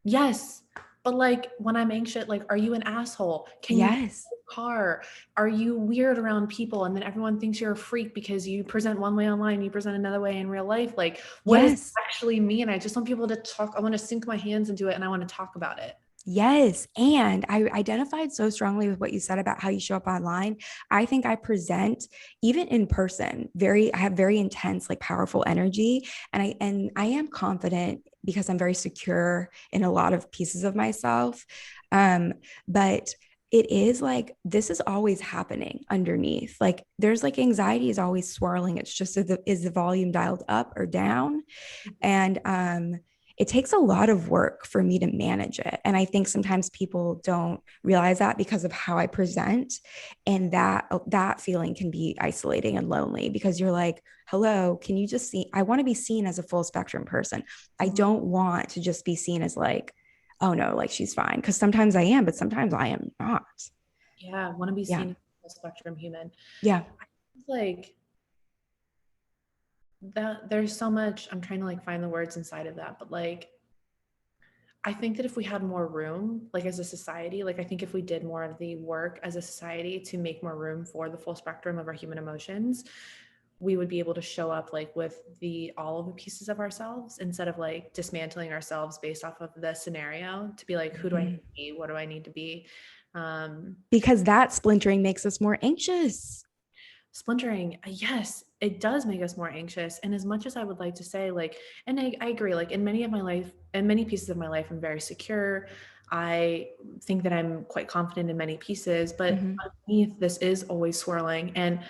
Yes. But like when I'm anxious, like, are you an asshole? Can you drive Yes. a car? Are you weird around people? And then everyone thinks you're a freak because you present one way online, you present another way in real life. Like, what does it Yes. actually mean? I just want people to talk. I want to sink my hands into it and I want to talk about it. Yes. And I identified so strongly with what you said about how you show up online. I think I present even in person, I have very intense, like powerful energy. And I am confident because I'm very secure in a lot of pieces of myself. But it is like this is always happening underneath. Like there's like anxiety is always swirling. It's just is the volume dialed up or down? And it takes a lot of work for me to manage it. And I think sometimes people don't realize that because of how I present. And that feeling can be isolating and lonely because you're like, hello, can you just see? I want to be seen as a full spectrum person. I Mhm. don't want to just be seen as like, oh no, like she's fine. Because sometimes I am, but sometimes I am not. Yeah, I want to be Yeah. seen as a full spectrum human. Yeah. Like that, there's so much, I'm trying to like find the words inside of that, but like I think that if we had more room, like as a society, like I think if we did more of the work as a society to make more room for the full spectrum of our human emotions, we would be able to show up like with the all of the pieces of ourselves instead of like dismantling ourselves based off of the scenario to be like, who do I need Mhm. to be? What do I need to be? Um, Because that splintering makes us more anxious. Splintering, yes, it does make us more anxious. And as much as I would like to say, like, and I agree, like in many of my life, in many pieces of my life, I'm very secure. I think that I'm quite confident in many pieces, but Mhm. underneath this is always swirling. And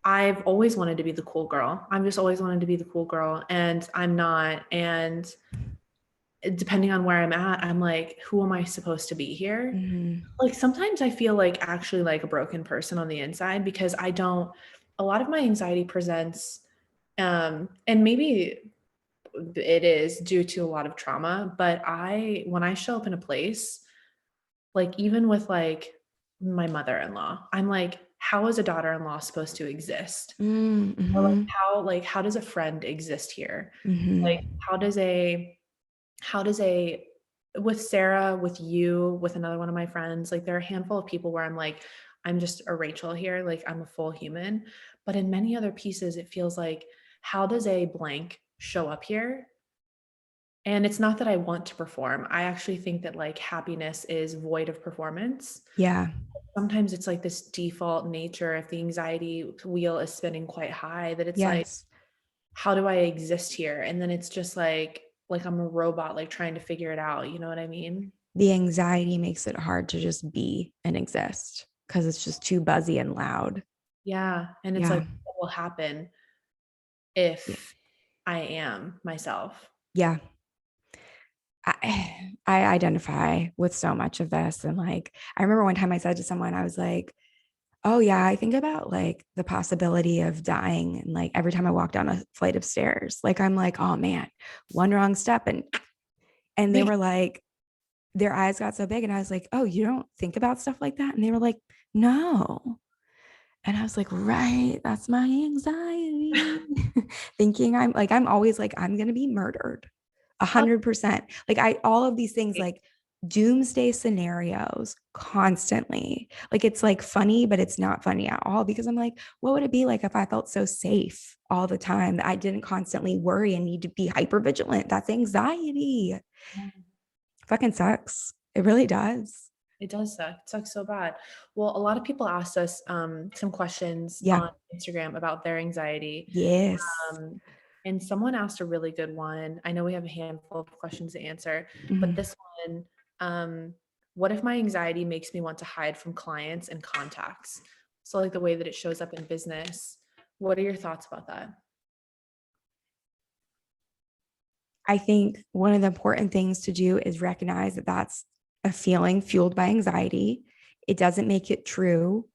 I've always wanted to be the cool girl. I'm just always wanted to be the cool girl, and I'm not. And depending on where I'm at, I'm like, who am I supposed to be here? Mhm. Like sometimes I feel like actually like a broken person on the inside because I don't, a lot of my anxiety presents, and maybe it is due to a lot of trauma, but when I show up in a place, like even with like my mother-in-law, I'm like, how is a daughter-in-law supposed to exist? Or Mhm. like how does a friend exist here? Like Mhm. how does a with Sarah, with you, with another one of my friends, like there are a handful of people where I'm like, I'm just a Rachel here, like I'm a full human. But in many other pieces, it feels like, how does a blank show up here? And it's not that I want to perform. I actually think that like happiness is void of performance. Yeah. Sometimes it's like this default nature if the anxiety wheel is spinning quite high that it's like, Yes. how do I exist here? And then it's just like I'm a robot, like trying to figure it out. You know what I mean? The anxiety makes it hard to just be and exist because it's just too buzzy and loud. Yeah. And it's Yeah. like, what will happen Yeah. if I am myself? Yeah. I identify with so much of this. And like, I remember one time I said to someone, I was like, oh, yeah, I think about like the possibility of dying. And like every time I walk down a flight of stairs, like I'm like, oh man, one wrong step. And they Like, were like, their eyes got so big. And I was like, oh, you don't think about stuff like that? And they were like, no. And I was like, right, that's my anxiety. Thinking I'm always like, I'm gonna be murdered. 100%. Like all of these things like doomsday scenarios constantly. Like it's like funny, but it's not funny at all because I'm like, what would it be like if I felt so safe all the time that I didn't constantly worry and need to be hyper vigilant? That's anxiety. Fucking sucks. It really does. it does suck. It sucks so bad. Well, a lot of people asked us some questions Yeah. on Instagram about their anxiety. Yes. Um, and someone asked a really good one. I know we have a handful of questions to answer, but Mhm. this one, um, what if my anxiety makes me want to hide from clients and contacts? So, like the way that it shows up in business. What are your thoughts about that? I think one of the important things to do is recognize that that's a feeling fueled by anxiety. It doesn't make it true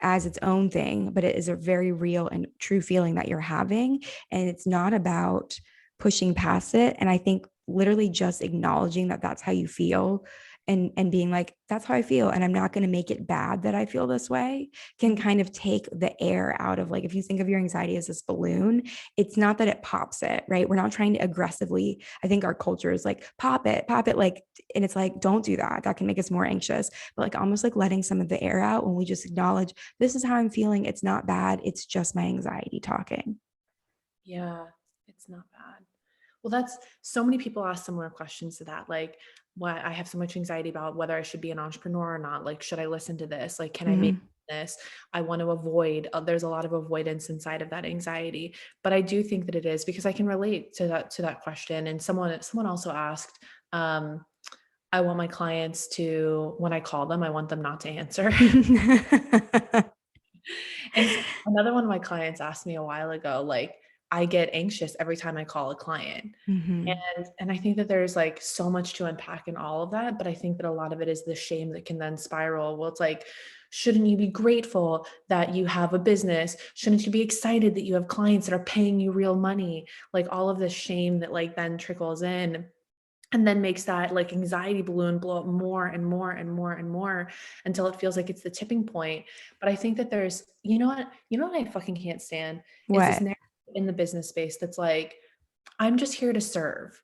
as its own thing, but it is a very real and true feeling that you're having. And it's not about pushing past it. And I think literally just acknowledging that that's how you feel and being like, that's how I feel. And I'm not going to make it bad that I feel this way can Mhm. kind of take the air out of like, if you think of your anxiety as this balloon, it's not that it pops it, right? We're not trying to aggressively, I think our culture is like, pop it, like, and it's like, don't do that. That can make us more anxious, but like almost like letting some of the air out when we just acknowledge this is how I'm feeling. It's not bad. It's just my anxiety talking. Yeah, it's not bad. Well, that's so many people ask similar questions to that. Like, what I have so much anxiety about whether I should be an entrepreneur or not. Like, should I listen to this? Like, can I make Mhm. this. I want to avoid, there's a lot of avoidance inside of that anxiety. But I do think that it is, because I can relate to that question. And someone also asked, I want my clients to, when I call them, I want them not to answer. And so another one of my clients asked me a while ago, like, I get anxious every time I call a client. Mhm. And I think that there's like so much to unpack in all of that, but I think that a lot of it is the shame that can then spiral. Well, it's like, shouldn't you be grateful that you have a business? Shouldn't you be excited that you have clients that are paying you real money? Like all of this shame that like then trickles in and then makes that like anxiety balloon blow up more and more and more and more until it feels like it's the tipping point. But I think that there's, you know what I fucking can't stand is this What? narrative in the business space that's like, I'm just here to serve.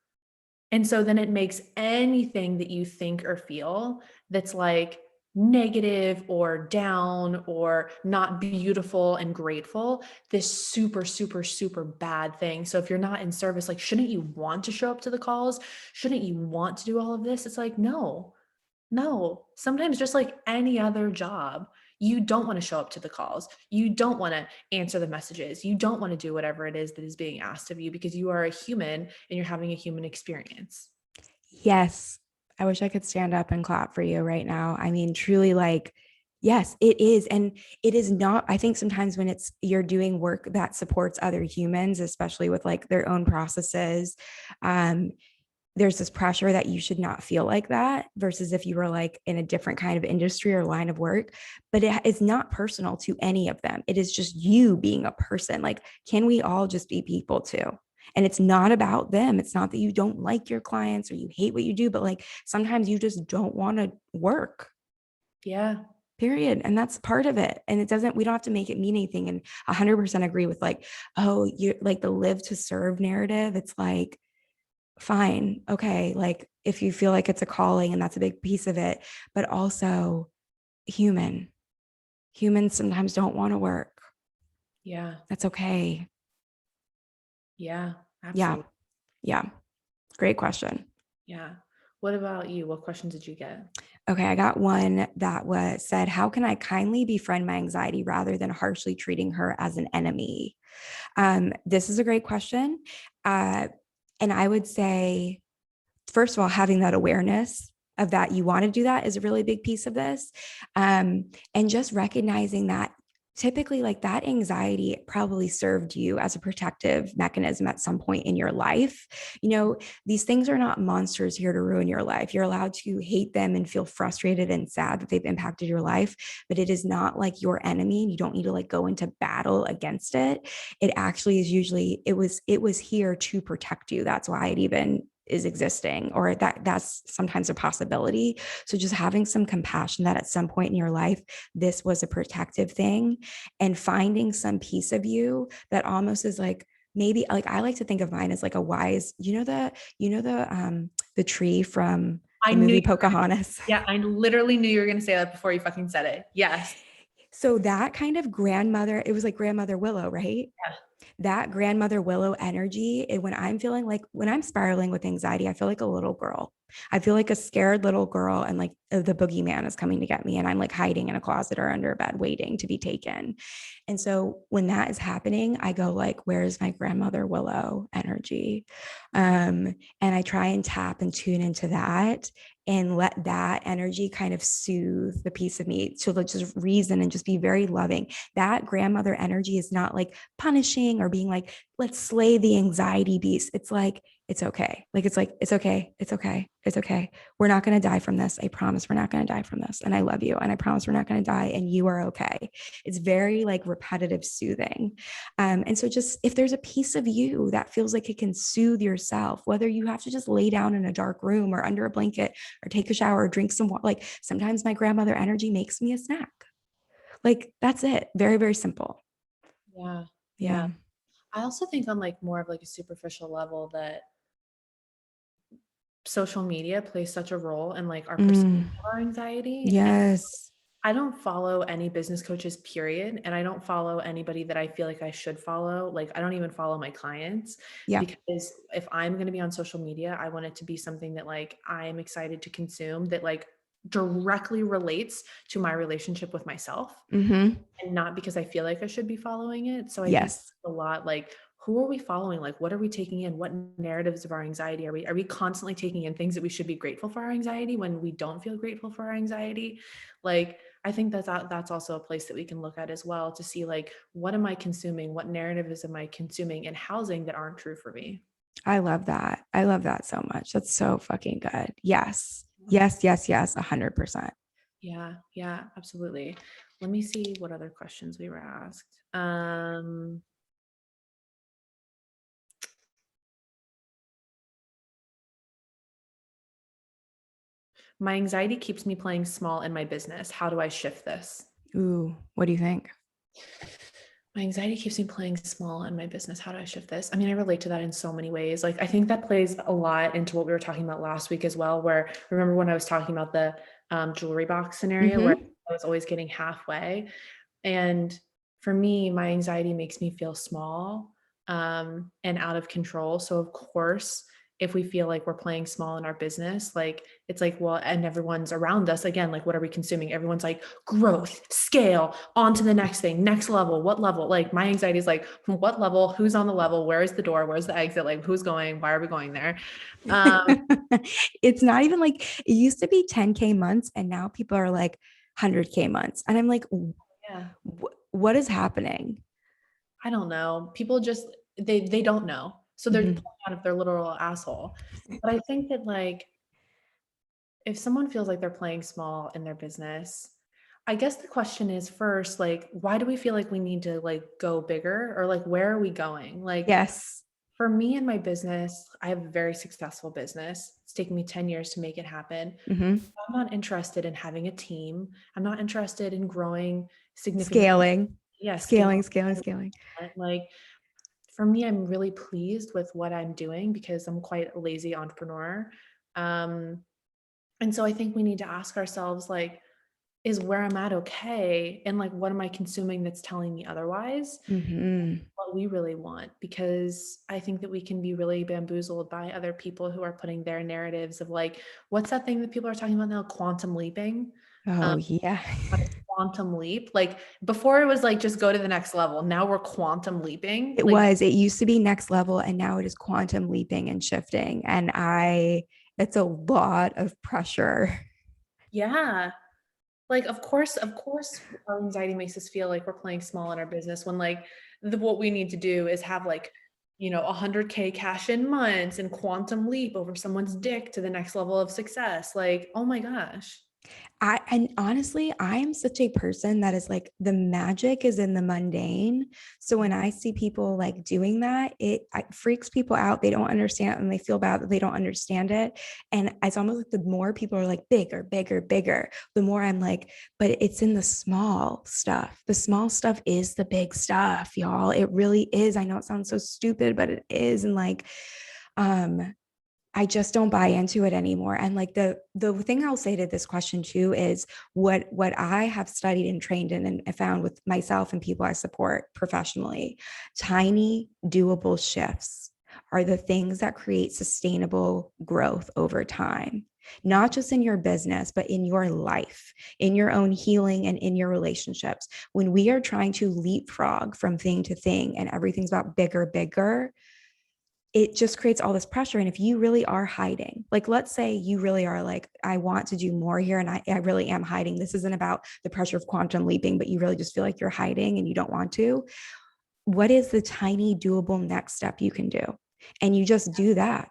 And so then it makes anything that you think or feel that's like negative or down or not beautiful and grateful, this super, super, super bad thing. So if you're not in service, like, shouldn't you want to show up to the calls? Shouldn't you want to do all of this? It's like, no, no. Sometimes just like any other job, you don't want to show up to the calls. You don't want to answer the messages. You don't want to do whatever it is that is being asked of you because you are a human and you're having a human experience. Yes. I wish I could stand up and clap for you right now. I mean, truly, like, yes, it is. And it is not, I think sometimes when it's you're doing work that supports other humans, especially with like their own processes, um, there's this pressure that you should not feel like that versus if you were like in a different kind of industry or line of work. But it's not personal to any of them. It is just you being a person. Like, can we all just be people too? And it's not about them. It's not that you don't like your clients or you hate what you do, but like sometimes you just don't want to work, Yeah. period. And that's part of it. And it doesn't, we don't have to make it mean anything. And 100% agree with like, oh, you're like the live to serve narrative. It's like, fine. Okay. Like if you feel like it's a calling and that's a big piece of it, but also human. Humans sometimes don't want to work. Yeah. That's okay. Yeah. Yeah. Absolutely. Yeah. Great question. Yeah. What about you? What questions did you get? Okay, I got one that was said, how can I kindly befriend my anxiety rather than harshly treating her as an enemy? This is a great question. Uh, and I would say, first of all, having that awareness of that you want to do that is a really big piece of this. And just recognizing that typically like that anxiety probably served you as a protective mechanism at some point in your life. These things are not monsters here to ruin your life. You're allowed to hate them and feel frustrated and sad that they've impacted your life, but it is not like your enemy and you don't need to like go into battle against it. It actually is usually it was here to protect you. That's why it even is existing, or that's sometimes a possibility. So just having some compassion that at some point in your life this was a protective thing, and finding some piece of you that almost is like, maybe like I like to think of mine as like a wise, the tree from I the knew movie you were gonna, Pocahontas. yeah, I literally knew you were gonna say that before you fucking said it. Yes. So that kind of grandmother, it was like grandmother Willow, right? Yeah. That grandmother Willow energy, when I'm feeling like when I'm spiraling with anxiety, I feel like a little girl. I feel like a scared little girl, and like the boogeyman is coming to get me, and I'm like hiding in a closet or under a bed waiting to be taken. And so when that is happening, I go like, where's my grandmother Willow energy? And I try and tap and tune into that and let that energy kind of soothe the piece of me to just reason and just be very loving. That grandmother energy is not like punishing or being like, let's slay the anxiety beast. It's like, it's okay. Like, it's like, it's okay. It's okay. It's okay. We're not going to die from this. I promise we're not going to die from this. And I love you. And I promise we're not going to die. And you are okay. It's very like repetitive soothing. And so just if there's a piece of you that feels like it can soothe yourself, whether you have to just lay down in a dark room or under a blanket or take a shower or drink some water, like sometimes my grandmother energy makes me a snack. Like that's it. Very, very simple. Yeah. Yeah. Yeah. I also think on like more of like a superficial level that social media plays such a role in like our perception Mm, of our anxiety. And yes. I don't follow any business coaches, period. And I don't follow anybody that I feel like I should follow. Like, I don't even follow my clients Yeah. because if I'm going to be on social media, I want it to be something that like I'm excited to consume, that like directly relates to my relationship with myself, Mm-hmm. and not because I feel like I should be following it. So I think Yes. a lot like, who are we following? Like, what are we taking in? What narratives of our anxiety are we constantly taking in things that we should be grateful for our anxiety when we don't feel grateful for our anxiety? Like, I think that's also a place that we can look at as well to see like, what am I consuming? What narratives am I consuming and housing that aren't true for me? I love that. I love that so much. That's so fucking good. Yes. Yes, yes, yes, 100%. Yeah, yeah, absolutely. Let me see what other questions we were asked. My anxiety keeps me playing small in my business. How do I shift this? Ooh, what do you think? My anxiety keeps me playing small in my business. How do I shift this? I mean, I relate to that in so many ways. Like, I think that plays a lot into what we were talking about last week as well, where remember when I was talking about the jewelry box scenario where Mm-hmm. I was always getting halfway. And for me, my anxiety makes me feel small and out of control. So, of course, if we feel like we're playing small in our business, like it's like, well, and everyone's around us again, like, what are we consuming? Everyone's like, growth, scale, on to the next thing, next level, what level? Like, my anxiety is like, what level? Who's on the level? Where is the door? Where's the exit? Like, who's going? Why are we going there? Um, It's not even like it used to be 10K months and now people are like 100K months. And I'm like, yeah. what is happening? I don't know. People just they don't know. So they're Mm-hmm. pulling out of their literal asshole. But I think that like if someone feels like they're playing small in their business, I guess the question is first, like, why do we feel like we need to like go bigger or like where are we going? Like Yes. for me and my business, I have a very successful business. It's taken me 10 years to make it happen. Mm-hmm. I'm not interested in having a team. I'm not interested in growing significantly. Scaling, Yeah, scale. scaling, scaling, scaling. Like for me, I'm really pleased with what I'm doing because I'm quite a lazy entrepreneur. Um, and so I think we need to ask ourselves, like, is where I'm at okay? And like, what am I consuming that's telling me otherwise? Mm-hmm. What we really want? Because I think that we can be really bamboozled by other people who are putting their narratives of like, what's that thing that people are talking about now? Quantum leaping. Oh, Um, yeah. what is quantum leap? Like before it was like just go to the next level. Now we're quantum leaping. Like It used to be next level and now it is quantum leaping and shifting. It's a lot of pressure. yeah. Like, of course, our anxiety makes us feel like we're playing small in our business when like what we need to do is have like, 100K cash in months and quantum leap over someone's dick to the next level of success. Like, oh my gosh. And honestly, I am such a person that is like the magic is in the mundane. So when I see people like doing that, it freaks people out. They don't understand and they feel bad that they don't understand it. And it's almost like the more people are like bigger, bigger, bigger, the more I'm like, but it's in the small stuff. The small stuff is the big stuff, y'all. It really is. I know it sounds so stupid, but it is. And like, um, I just don't buy into it anymore. And like the thing I'll say to this question too is what I have studied and trained in and found with myself and people I support professionally, tiny doable shifts are the things that create sustainable growth over time. Not just in your business, but in your life, in your own healing and in your relationships. When we are trying to leapfrog from thing to thing and everything's about bigger, bigger, it just creates all this pressure. And if you really are hiding, like, let's say you really are like, I want to do more here and I really am hiding. This isn't about the pressure of quantum leaping, but you really just feel like you're hiding and you don't want to. What is the tiny, doable next step you can do? And you just do that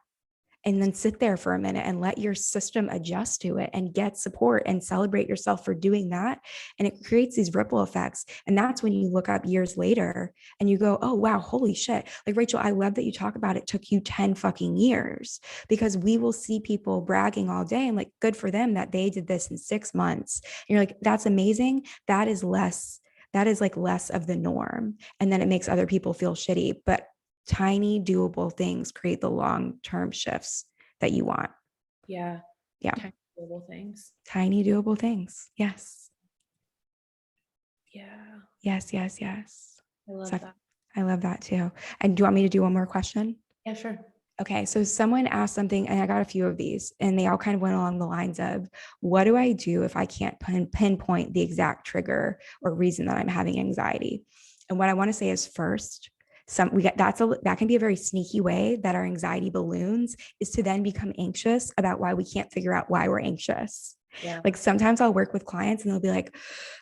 and then sit there for a minute and let your system adjust to it and get support and celebrate yourself for doing that. And it creates these ripple effects. And that's when you look up years later and you go, oh, wow, holy shit. Like, Rachel, I love that you talk about it took you 10 fucking years, because we will see people bragging all day and like, good for them that they did this in 6 months. And you're like, that's amazing. That is like less of the norm. And then it makes other people feel shitty. But tiny doable things create the long-term shifts that you want. Yeah. Yeah. Tiny little things. Tiny doable things. Yes. Yeah. Yes, yes, yes. I love So that. I love that too. And do you want me to do one more question? Yeah, sure. Okay, so someone asked something, and I got a few of these, and they all kind of went along the lines of, "What do I do if I can't pinpoint the exact trigger or reason that I'm having anxiety?" And what I want to say is, first, that can be a very sneaky way that our anxiety balloons, is to then become anxious about why we can't figure out why we're anxious. Yeah. Like sometimes I'll work with clients and they'll be like,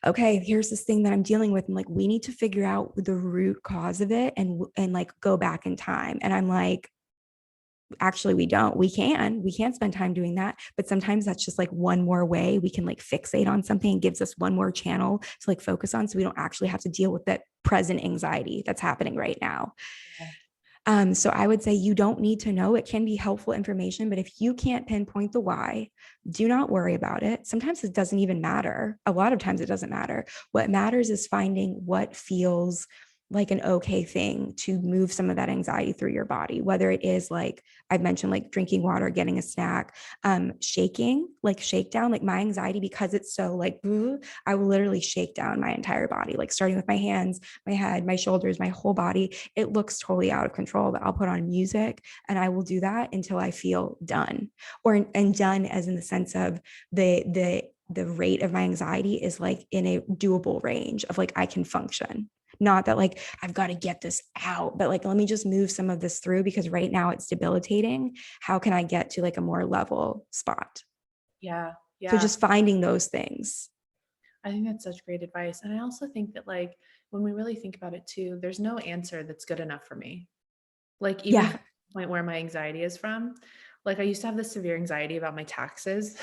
"Okay, here's this thing that I'm dealing with." I'm like, "We need to figure out the root cause of it and like go back in time." And I'm like, actually we can spend time doing that, but sometimes that's just like one more way we can like fixate on something and gives us one more channel to like focus on, so we don't actually have to deal with that present anxiety that's happening right now. Yeah. So I would say you don't need to know. It can be helpful information, but if you can't pinpoint the why, do not worry about it. Sometimes it doesn't even matter. A lot of times it doesn't matter. What matters is finding what feels like an okay thing to move some of that anxiety through your body, whether it is like I've mentioned, like drinking water, getting a snack, shaking, like shake down, like my anxiety, because it's so like, I will literally shake down my entire body, like starting with my hands, my head, my shoulders, my whole body. It looks totally out of control, but I'll put on music and I will do that until I feel done, and done as in the sense of the rate of my anxiety is like in a doable range of like I can function. Not that like I've got to get this out, but like let me just move some of this through because right now it's debilitating. How can I get to like a more level spot? Yeah. So Yeah. just finding those things. I think that's such great advice. And I also think that, like, when we really think about it too, there's no answer that's good enough for me. Like, even Yeah. from the point where my anxiety is from, like, I used to have this severe anxiety about my taxes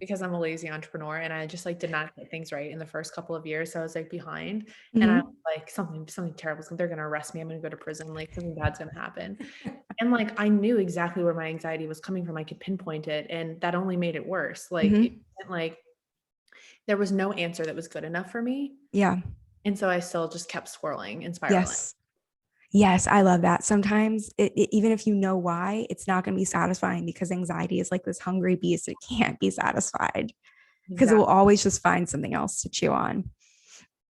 because I'm a lazy entrepreneur and I just like did not get things right in the first couple of years. So I was like behind, and I was Mm-hmm. like, something terrible. They're going to arrest me. I'm going to go to prison. Like, something bad's going to happen. And like, I knew exactly where my anxiety was coming from. I could pinpoint it. And that only made it worse. Like, it Mm-hmm. wasn't like there was no answer that was good enough for me. Yeah. And so I still just kept swirling and spiraling. Yes. Yes, I love that. Sometimes, even if you know why, it's not going to be satisfying because anxiety is like this hungry beast. It can't be satisfied because it will Exactly. always just find something else to chew on.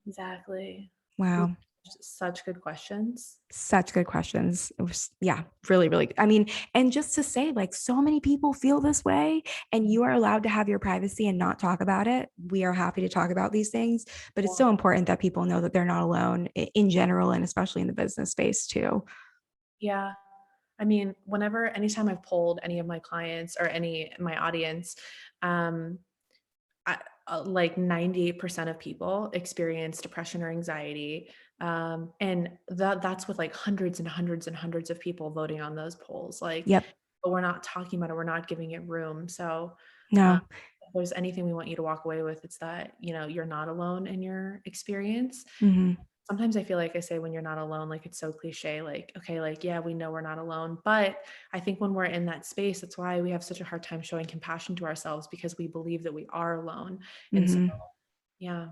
Exactly. These Wow. are such good questions. Such good questions. It was, yeah, really, really. I mean, and just to say, like, so many people feel this way, and you are allowed to have your privacy and not talk about it. We are happy to talk about these things, but it's so important that people know that they're not alone in general, and especially in the business space, too. Yeah. I mean, anytime I've polled any of my clients or my audience, um, like 98% of people experience depression or anxiety. And that's with like hundreds and hundreds and hundreds of people voting on those polls. Like, Yep. but we're not talking about it. We're not giving it room. So, No. if there's anything we want you to walk away with, it's that, you're not alone in your experience. Mm-hmm. Sometimes I feel like I say when you're not alone, like it's so cliche, like, okay, like, yeah, we know we're not alone. But I think when we're in that space, that's why we have such a hard time showing compassion to ourselves, because we believe that we are alone. And so, Mm-hmm. yeah,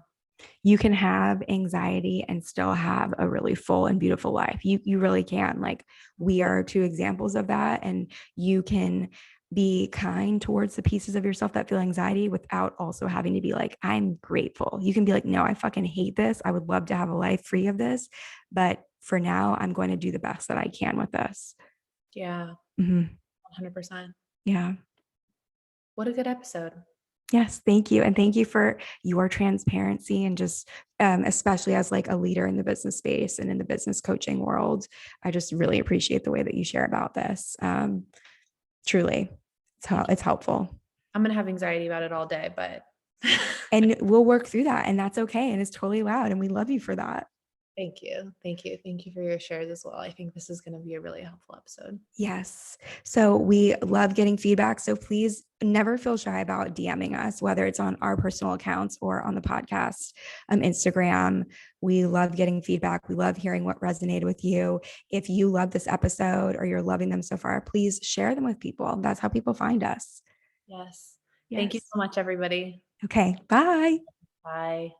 You can have anxiety and still have a really full and beautiful life. You really can. Like we yeah, are two examples of that. And you can be kind towards the pieces of yourself that feel anxiety without also having to be like, I'm grateful. You can be like, no, I fucking hate this. I would love to have a life free of this. But for now, I'm going to do the best that I can with this. yeah, Mm-hmm. 100%. Yeah. What a good episode. Yes, thank you. And thank you for your transparency and just especially as like a leader in the business space and in the business coaching world. I just really appreciate the way that you share about this. Truly, Thank you. it's helpful. I'm going to have anxiety about it all day, but And we'll work through that. And that's okay. And it's totally allowed. And we love you for that. thank you. Thank you. Thank you for your shares as well. I think this is going to be a really helpful episode. Yes. So we love getting feedback. So please never feel shy about DMing us, whether it's on our personal accounts or on the podcast, Instagram. We love getting feedback. We love hearing what resonated with you. If you love this episode or you're loving them so far, please share them with people. That's how people find us. Yes. Thank you Yes. so much, everybody. Okay. Bye. Bye.